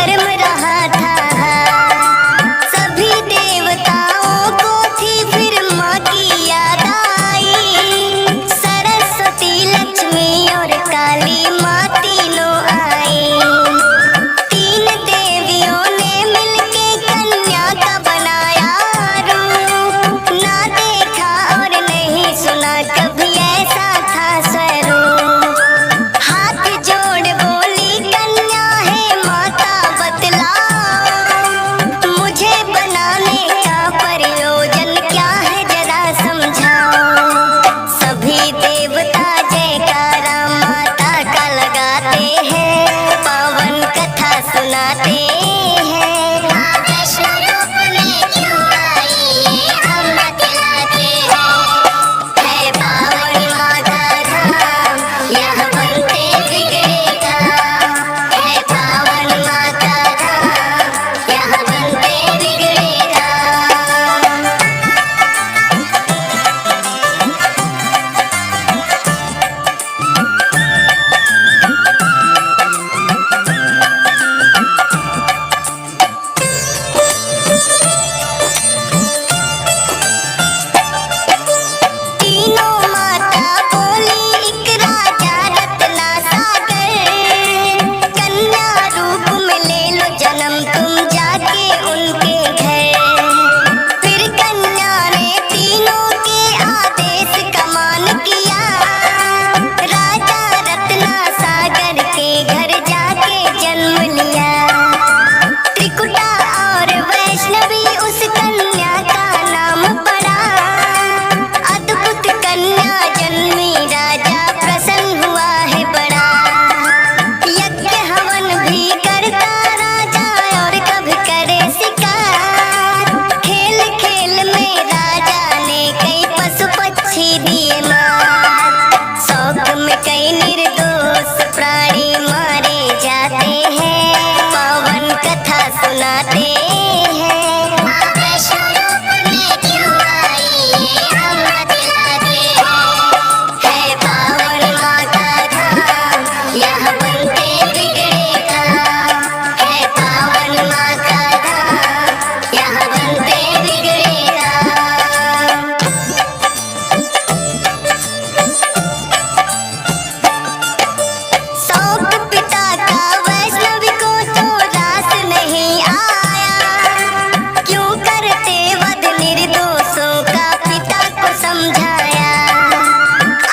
धर्म रहा था। सभी देवताओं को थी फिर माँ की याद आई। सरस्वती, लक्ष्मी और काली माँ तीनों आई। तीन देवियों ने मिलके कन्या का बनाया रूप। ना देखा और नहीं सुना कभी ऐसा था स्वरूप। हाथ जोड़ बोली कन्या है माता बतलाओ। मुझे बनाने का प्रयोजन क्या है जरा समझाओ। सभी देवता जयकारा माता का लगाते हैं। पावन कथा सुनाते हैं। माँ वैष्णो रूप में क्यों आई हम बतलाते हैं। है पावन माँ का धाम यह बनते बिगड़े काम। है पावन माँ का धाम यह बनते बिगड़े काम। तीनों माता बोली एक राजा रत्ना सागर। कन्या रूप में ले लो जन्म तुम जाके उनके घर। फिर कन्या ने तीनों के आदेश का मान किया। राजा रत्ना सागर के घर जाके जन्म लिया। त्रिकुटा और वैष्णवी उस कन्या का नाम पड़ा। अद्भुत कन्या जन्मी राजा प्रसन्न हुआ है बड़ा। यज्ञ हवन भी करता राजा और कभी करे शिकार। खेल खेल में राजा ने कई पशु पक्षी दिए मार। शौक में कई निर्दोष प्राणी मारे जाते हैं। पावन कथा सुनाते हैं। माँ वैष्णो रूप में क्यों आई हम बतलाते हैं। है पावन माँ का धाम यह बनते बिगड़े काम। है पावन माँ का धाम यह बनते बिगड़े काम। शौक पिता का वैष्णवी को तो रास नहीं आया। क्यों करते वध निर्दोषों का पिता को समझाया।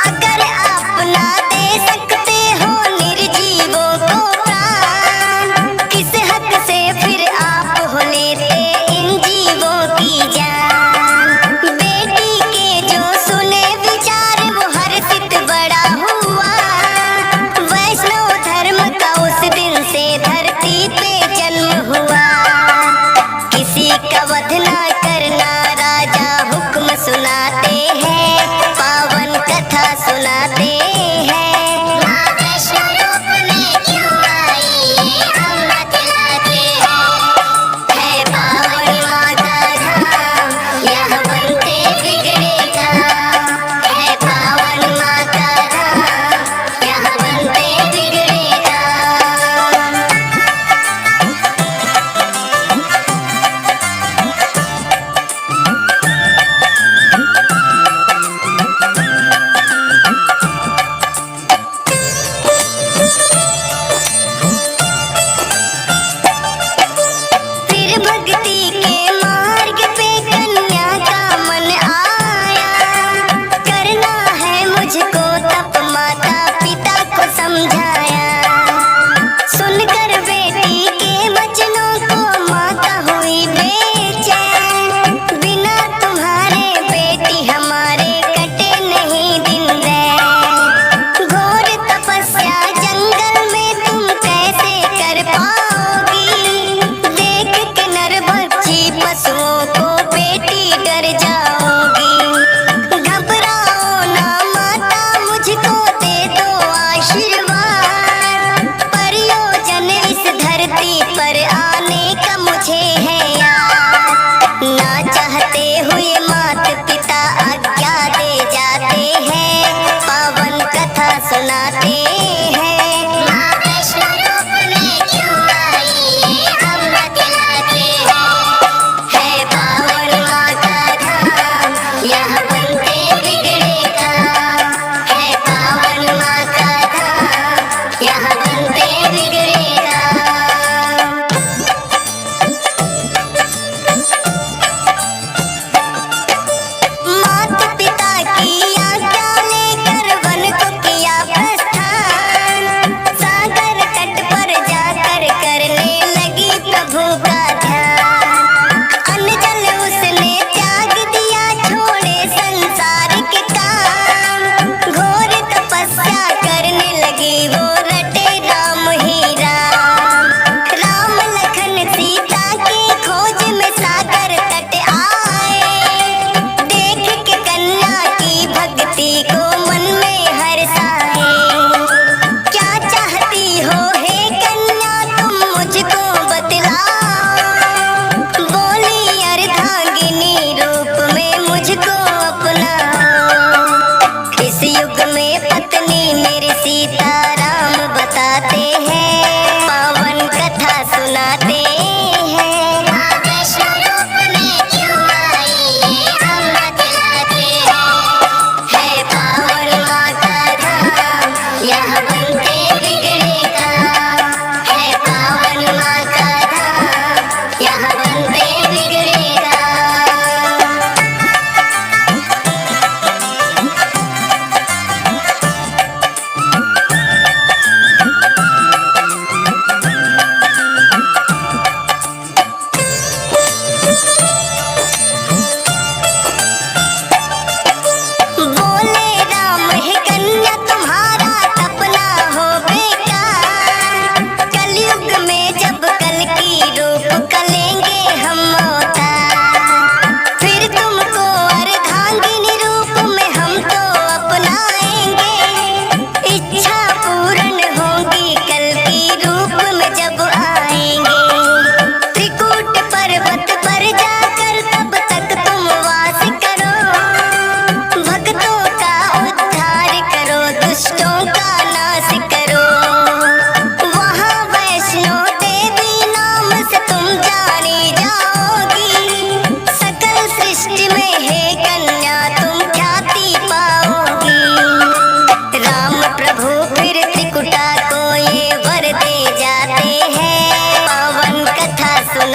अगर आप ना दे सकते हो निर्जीवों को प्राण। किस हक से फिर आप हो लेते इन जीवों की जान। बेटी के जो सुने विचार वो हर्षित बड़ा हुआ। वैष्णव धर्म का उस दिन से धरती पे जन्म हुआ। किसी का वध ना करना राजा हुक्म सुनाते हैं। पावन कथा सुनाते हैं। माँ वैष्णो रूप में क्यों आई हम बतलाते हैं। है पावन माँ का धाम यह बनते बिगड़े काम। है पावन माँ का धाम यह बनते बिगड़े काम। फिर भक्ति के मार्ग पे कन्या का मन आया। करना है मुझको तप माता पिता को समझाया। सुनकर बेटी के वचनों को माता हुई बेचैन। बिना तुम्हारे बेटी हमारे कटे नहीं दिन रैन। घोर तपस्या जंगल में तुम कैसे कर पाओगी। देख के नरभक्षी पशुओं को बेटी डर जाओगी। घबराओ ना माता मुझको दे दो आशीर्वाद। प्रयोजन इस धरती पर आने का मुझे है याद। ना चाहते हुए मात पिता आज्ञा दे जाते हैं। पावन कथा सुनाते हैं। माँ वैष्णो रूप में क्यों आई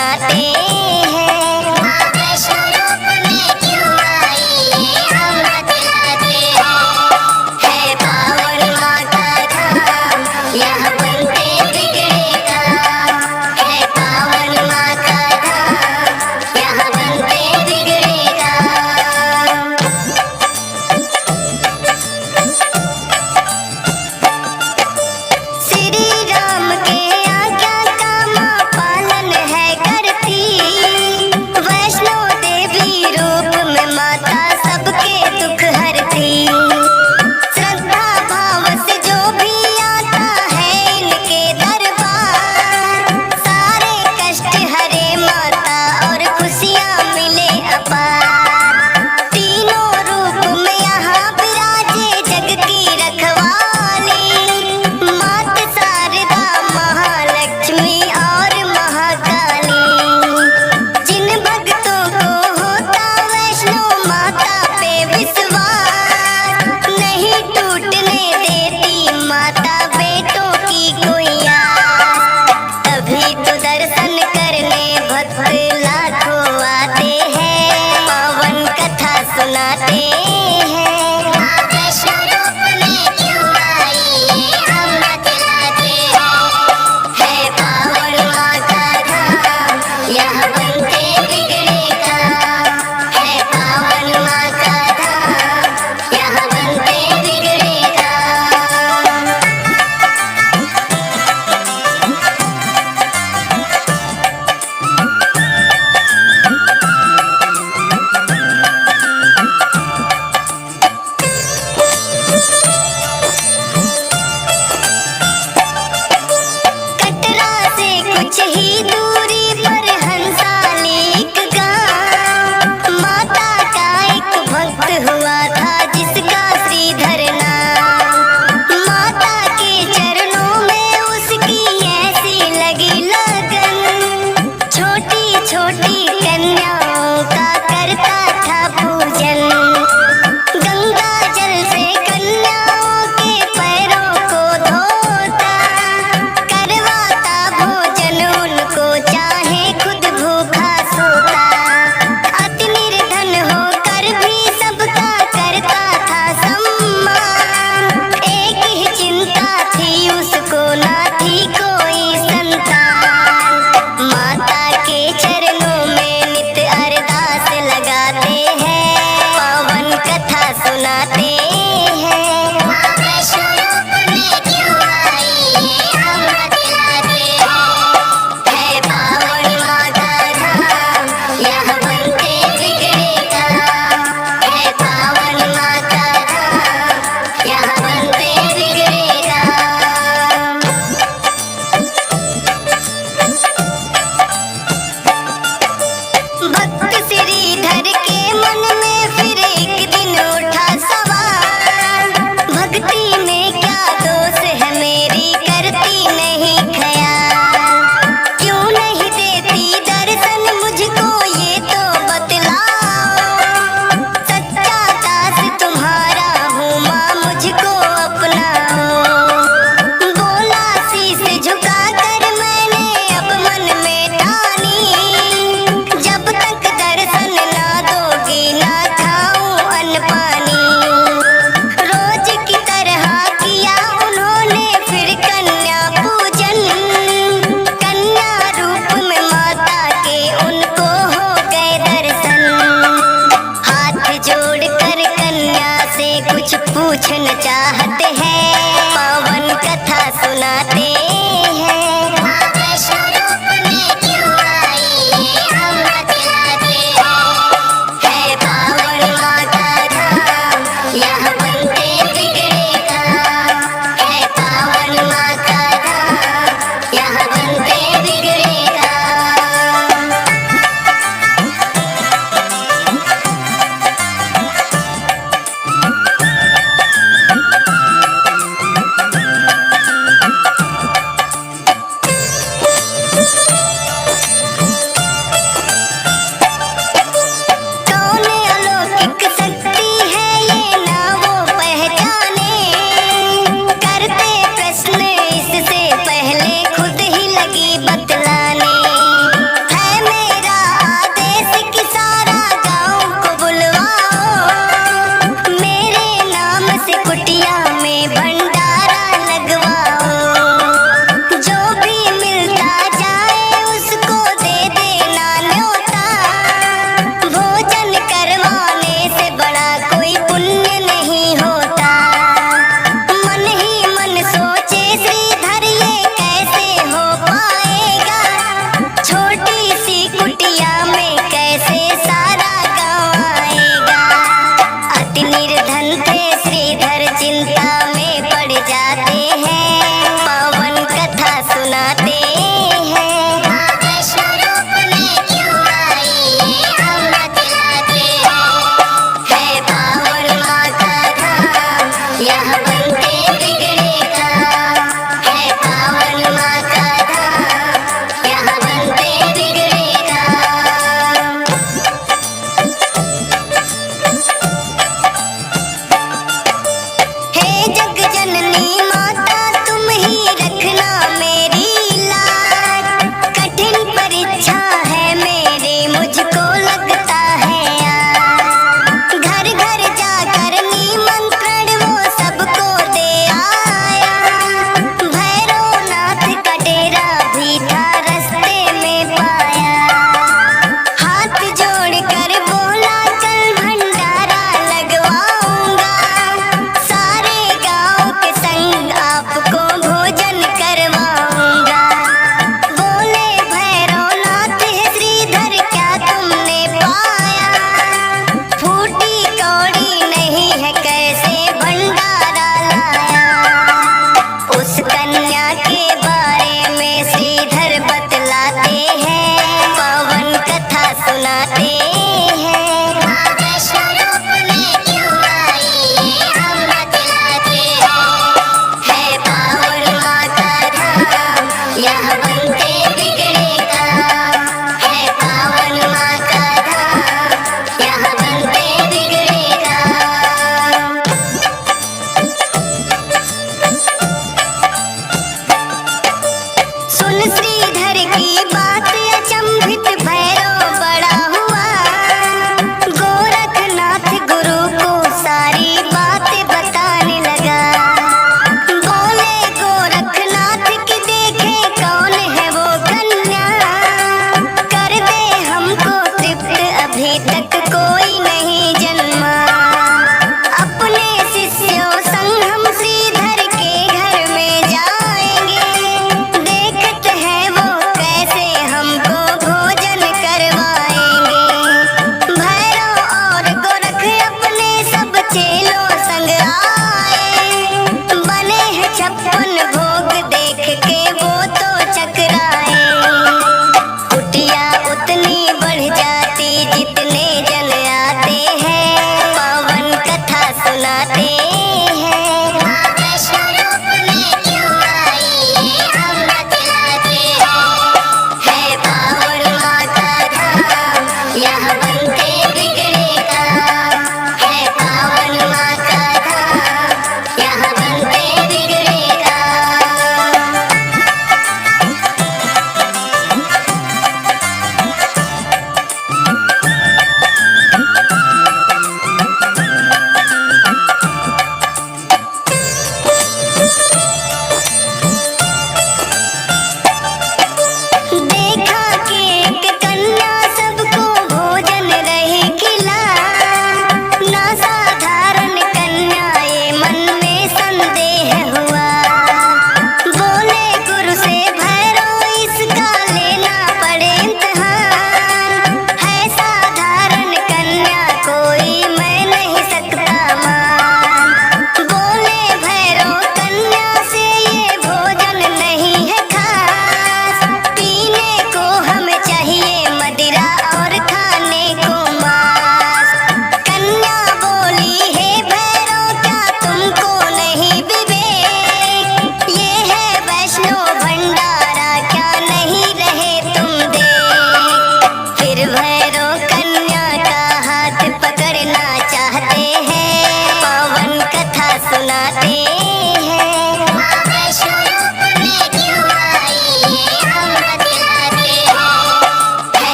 सुनाते हैं। माँ वैष्णो रूप में क्यों आई ये हम बतलाते हैं। है पावन माँ का धाम, यहाँ बनते बिगड़ेगा। है पावन माँ का धाम, यहाँ बनते बिगड़ेगा। श्री राम के आज्ञा का माँ पालन है करती। वैष्णो देवी रूप में माता सबके दुख हरती। श्रद्धा भाव से जो भी आता है इनके दरबार, सारे कष्ट हरे माता और खुशियाँ मिले अपार। तीनों रूप में यहाँ विराजे जग की रखवाली, मात शारदा महालक्ष्मी और महाकाली। जिन भक्तों को होता वैष्णो माता पे विश्वास, नहीं टूटने देती माता बेटों की कोई आस। तभी तो दर्शन करने भक्त लाखों आते हैं, पावन कथा सुनाते हैं। माँ वैष्णो रूप में क्यों आई ये हम बतलाते हैं। है पावन माँ का धाम, यहाँ बनते बिगड़ेगा। है पावन माँ का धाम, यहाँ बनते बिगड़ेगा। कटरा से कुछ ही दूरी पर हंसाली एक गाँव, माता का एक भक्त हुआ था जिसका श्रीधर नाम। माता के चरणों में उसकी ऐसी लगी लगन, छोटी छोटी